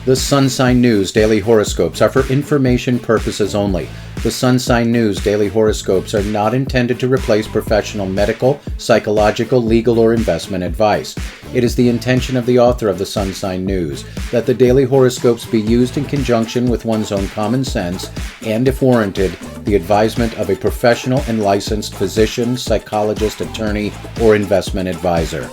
The Sun Sign News Daily Horoscopes are for information purposes only. The Sun Sign News Daily Horoscopes are not intended to replace professional medical, psychological, legal, or investment advice. It is the intention of the author of the Sun Sign News that the daily horoscopes be used in conjunction with one's own common sense and, if warranted, the advisement of a professional and licensed physician, psychologist, attorney, or investment advisor.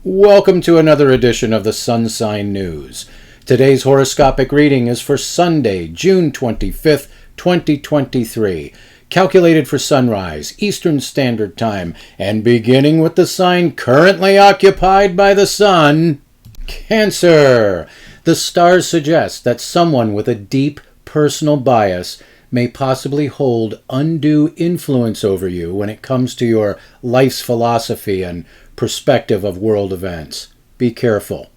Welcome to another edition of the Sun Sign News. Today's horoscopic reading is for Sunday, June 25th, 2023, calculated for sunrise, Eastern Standard Time, and beginning with the sign currently occupied by the sun, Cancer. The stars suggest that someone with a deep personal bias may possibly hold undue influence over you when it comes to your life's philosophy and perspective of world events. Be careful.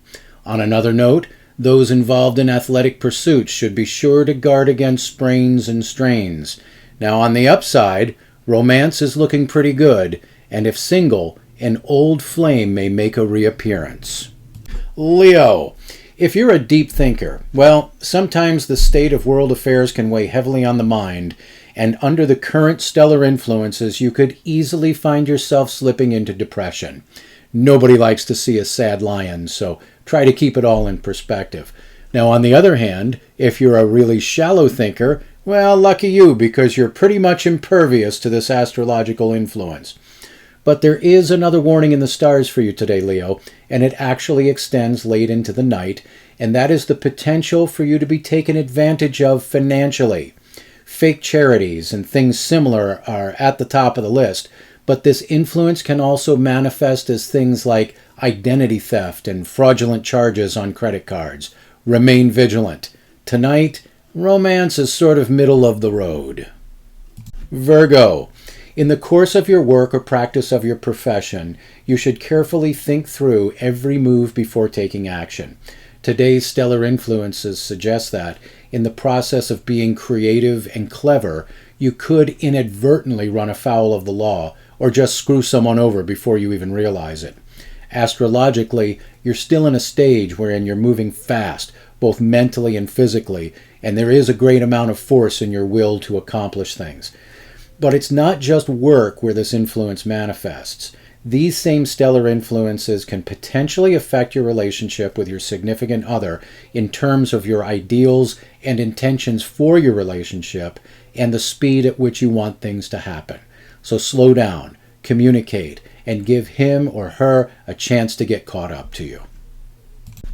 On another note, those involved in athletic pursuits should be sure to guard against sprains and strains. Now, on the upside, romance is looking pretty good, and if single, an old flame may make a reappearance. Leo. If you're a deep thinker, well, sometimes the state of world affairs can weigh heavily on the mind, and under the current stellar influences, you could easily find yourself slipping into depression. Nobody likes to see a sad lion, so try to keep it all in perspective. Now, on the other hand, if you're a really shallow thinker, well, lucky you, because you're pretty much impervious to this astrological influence. But there is another warning in the stars for you today, Leo, and it actually extends late into the night, and that is the potential for you to be taken advantage of financially. Fake charities and things similar are at the top of the list, but this influence can also manifest as things like identity theft and fraudulent charges on credit cards. Remain vigilant. Tonight, romance is sort of middle of the road. Virgo. In the course of your work or practice of your profession, you should carefully think through every move before taking action. Today's stellar influences suggest that, in the process of being creative and clever, you could inadvertently run afoul of the law or just screw someone over before you even realize it. Astrologically, you're still in a stage wherein you're moving fast, both mentally and physically, and there is a great amount of force in your will to accomplish things. But it's not just work where this influence manifests. These same stellar influences can potentially affect your relationship with your significant other in terms of your ideals and intentions for your relationship and the speed at which you want things to happen. So slow down, communicate, and give him or her a chance to get caught up to you.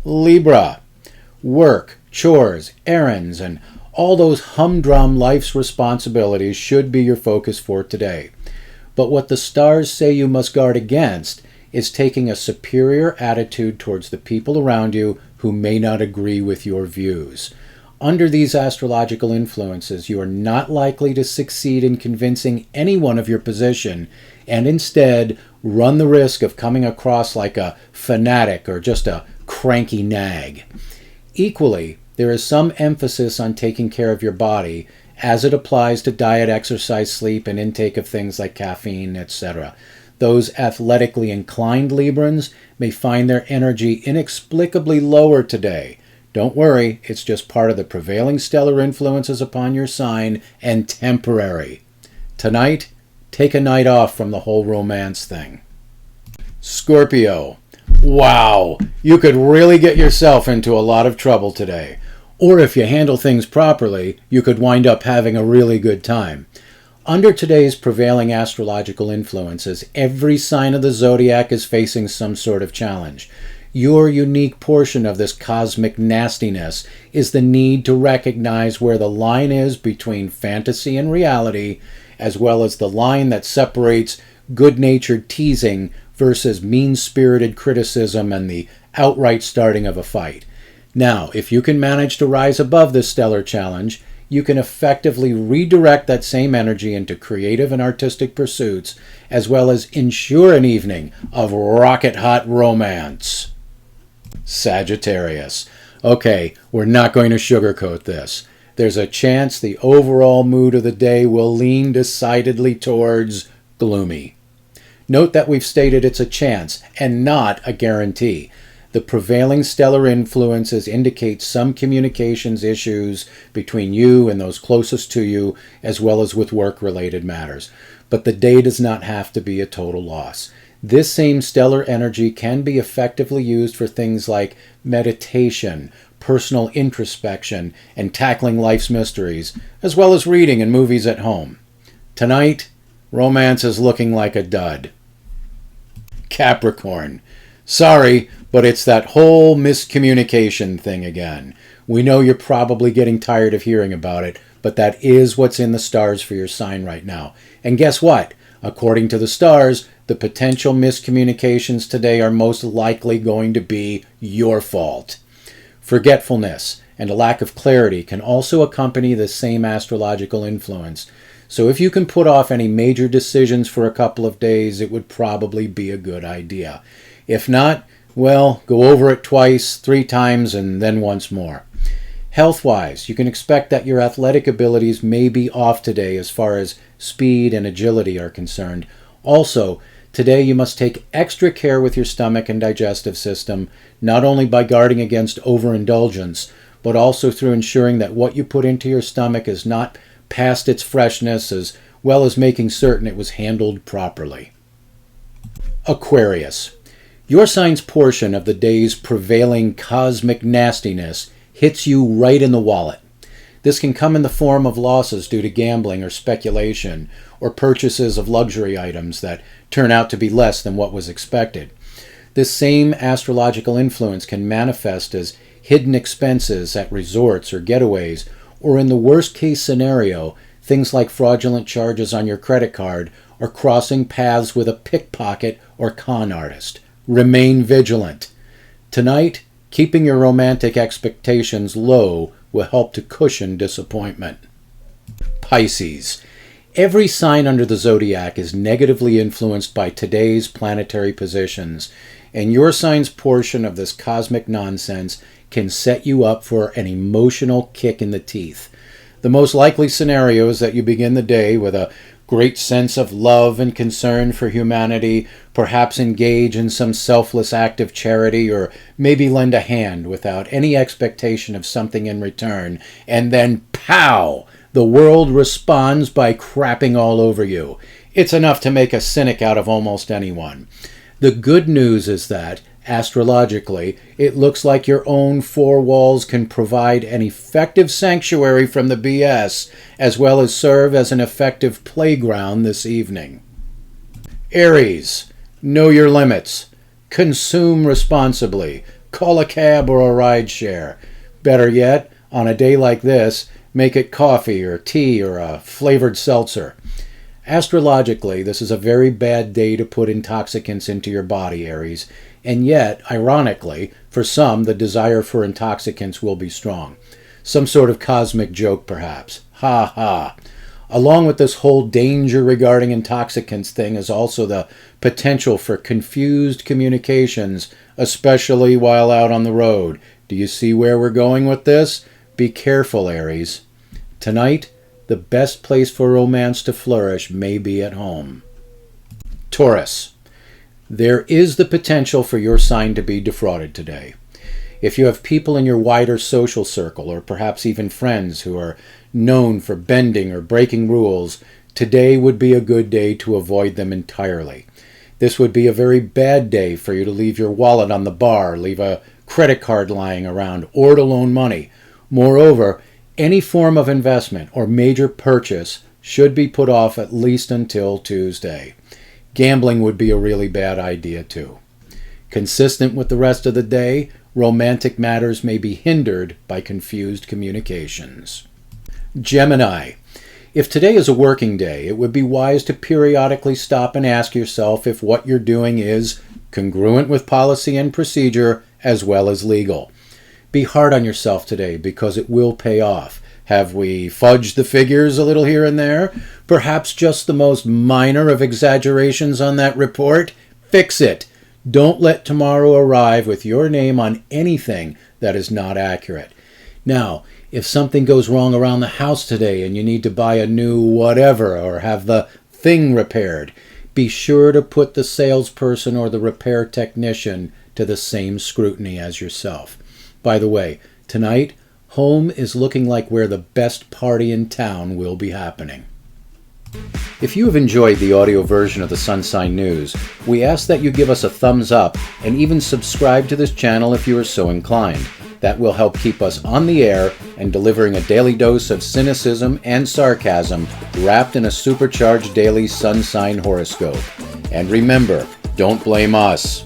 Libra. Work, chores, errands, and all those humdrum life's responsibilities should be your focus for today. But what the stars say you must guard against is taking a superior attitude towards the people around you who may not agree with your views. Under these astrological influences, you are not likely to succeed in convincing anyone of your position, and instead run the risk of coming across like a fanatic or just a cranky nag. Equally, there is some emphasis on taking care of your body as it applies to diet, exercise, sleep, and intake of things like caffeine, etc. Those athletically inclined Librans may find their energy inexplicably lower today. Don't worry, it's just part of the prevailing stellar influences upon your sign and temporary. Tonight, take a night off from the whole romance thing. Scorpio. Wow, you could really get yourself into a lot of trouble today. Or if you handle things properly, you could wind up having a really good time. Under today's prevailing astrological influences, every sign of the zodiac is facing some sort of challenge. Your unique portion of this cosmic nastiness is the need to recognize where the line is between fantasy and reality, as well as the line that separates good-natured teasing versus mean-spirited criticism and the outright starting of a fight. Now, if you can manage to rise above this stellar challenge, you can effectively redirect that same energy into creative and artistic pursuits, as well as ensure an evening of rocket-hot romance. Sagittarius. Okay, we're not going to sugarcoat this. There's a chance the overall mood of the day will lean decidedly towards gloomy. Note that we've stated it's a chance and not a guarantee. The prevailing stellar influences indicate some communications issues between you and those closest to you, as well as with work-related matters. But the day does not have to be a total loss. This same stellar energy can be effectively used for things like meditation, personal introspection, and tackling life's mysteries, as well as reading and movies at home. Tonight, romance is looking like a dud. Capricorn. Sorry, but it's that whole miscommunication thing again. We know you're probably getting tired of hearing about it, but that is what's in the stars for your sign right now. And guess what? According to the stars, the potential miscommunications today are most likely going to be your fault. Forgetfulness and a lack of clarity can also accompany the same astrological influence. So if you can put off any major decisions for a couple of days, it would probably be a good idea. If not, well, go over it twice, 3 times, and then once more. Health-wise, you can expect that your athletic abilities may be off today as far as speed and agility are concerned. Also, today you must take extra care with your stomach and digestive system, not only by guarding against overindulgence, but also through ensuring that what you put into your stomach is not past its freshness, as well as making certain it was handled properly. Aquarius. Your sign's portion of the day's prevailing cosmic nastiness hits you right in the wallet. This can come in the form of losses due to gambling or speculation, or purchases of luxury items that turn out to be less than what was expected. This same astrological influence can manifest as hidden expenses at resorts or getaways, or in the worst case scenario, things like fraudulent charges on your credit card or crossing paths with a pickpocket or con artist. Remain vigilant. Tonight, keeping your romantic expectations low will help to cushion disappointment. Pisces. Every sign under the zodiac is negatively influenced by today's planetary positions, and your sign's portion of this cosmic nonsense can set you up for an emotional kick in the teeth. The most likely scenario is that you begin the day with a great sense of love and concern for humanity, perhaps engage in some selfless act of charity, or maybe lend a hand without any expectation of something in return, and then pow! The world responds by crapping all over you. It's enough to make a cynic out of almost anyone. The good news is that, astrologically, it looks like your own 4 walls can provide an effective sanctuary from the BS, as well as serve as an effective playground this evening. Aries. Know your limits. Consume responsibly. Call a cab or a ride share. Better yet, on a day like this, make it coffee or tea or a flavored seltzer. Astrologically, this is a very bad day to put intoxicants into your body, Aries. And yet, ironically, for some, the desire for intoxicants will be strong. Some sort of cosmic joke, perhaps. Ha ha. Along with this whole danger regarding intoxicants thing is also the potential for confused communications, especially while out on the road. Do you see where we're going with this? Be careful, Aries. Tonight, the best place for romance to flourish may be at home. Taurus. There is the potential for your sign to be defrauded today. If you have people in your wider social circle, or perhaps even friends who are known for bending or breaking rules, today would be a good day to avoid them entirely. This would be a very bad day for you to leave your wallet on the bar, leave a credit card lying around, or to loan money. Moreover, any form of investment or major purchase should be put off at least until Tuesday. Gambling would be a really bad idea too. Consistent with the rest of the day, romantic matters may be hindered by confused communications. Gemini. If today is a working day, it would be wise to periodically stop and ask yourself if what you're doing is congruent with policy and procedure as well as legal. Be hard on yourself today because it will pay off. Have we fudged the figures a little here and there? Perhaps just the most minor of exaggerations on that report? Fix it. Don't let tomorrow arrive with your name on anything that is not accurate. Now, if something goes wrong around the house today and you need to buy a new whatever or have the thing repaired, be sure to put the salesperson or the repair technician to the same scrutiny as yourself. By the way, tonight, home is looking like where the best party in town will be happening. If you have enjoyed the audio version of the Sun Sign News, we ask that you give us a thumbs up and even subscribe to this channel if you are so inclined. That will help keep us on the air and delivering a daily dose of cynicism and sarcasm wrapped in a supercharged daily sun sign horoscope. And remember, don't blame us.